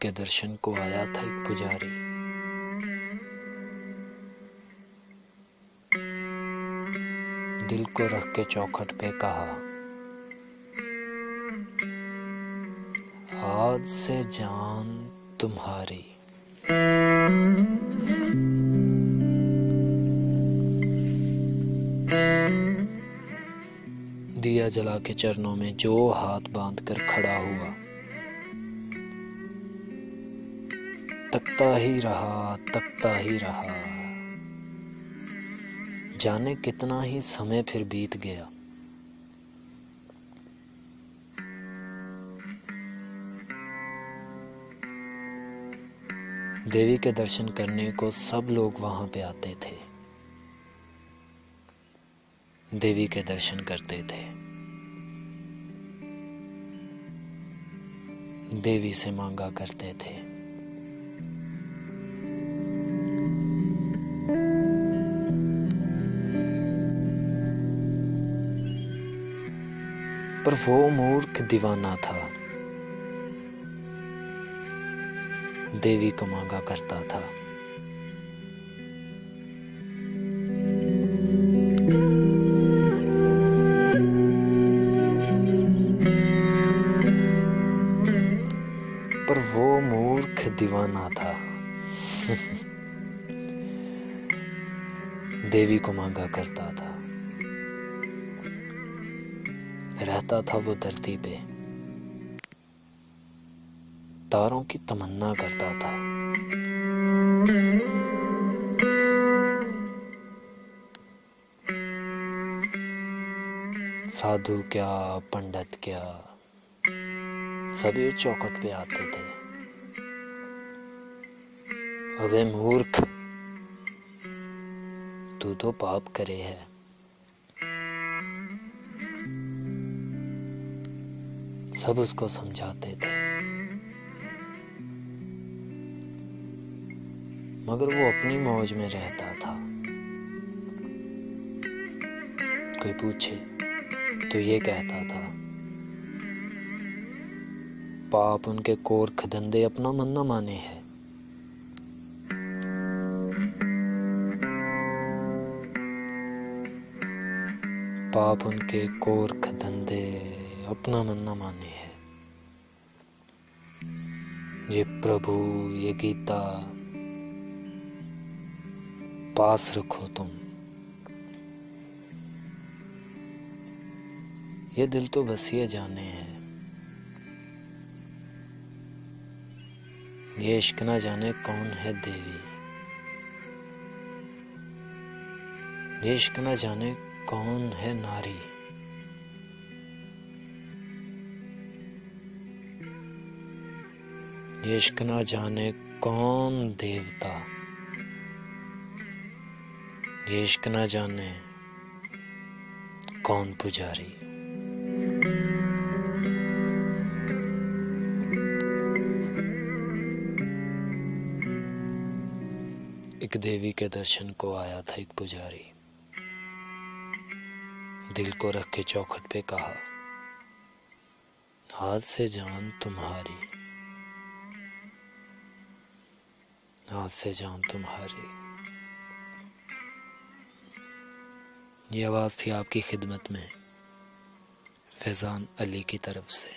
के दर्शन को आया था एक पुजारी। दिल को रख के चौखट पे कहा, आज से जान तुम्हारी। दिया जला के चरणों में जो हाथ बांध कर खड़ा हुआ, तकता ही रहा। जाने कितना ही समय फिर बीत गया। देवी के दर्शन करने को सब लोग वहां पे आते थे, देवी के दर्शन करते थे, देवी से मांगा करते थे। पर वो मूर्ख दीवाना था, देवी को मांगा करता था। पर वो मूर्ख दीवाना था, देवी को मांगा करता था। रहता था वो धरती पे, तारों की तमन्ना करता था। साधु क्या, पंडित क्या, सभी चौखट पे आते थे। अबे मूर्ख, तू तो पाप करे है। सब उसको समझाते थे, मगर वो अपनी मौज में रहता था। कोई पूछे तो ये कहता था, पाप उनके कोर्ख धंधे अपना मन न माने है। पाप उनके कोर्ख धंधे अपना मन न माने है। ये प्रभु, ये गीता पास रखो तुम। ये दिल तो बस ये जाने हैं, ये इश्क ना जाने कौन है देवी। ये इश्क ना जाने कौन है नारी। ये इश्क ना जाने कौन देवता। ये इश्क ना जाने कौन पुजारी। एक देवी के दर्शन को आया था एक पुजारी। दिल को रख के चौखट पे कहा, आज से जान तुम्हारी, आज से जान तुम्हारी। ये आवाज थी आपकी खिदमत में फैजान अली की तरफ से।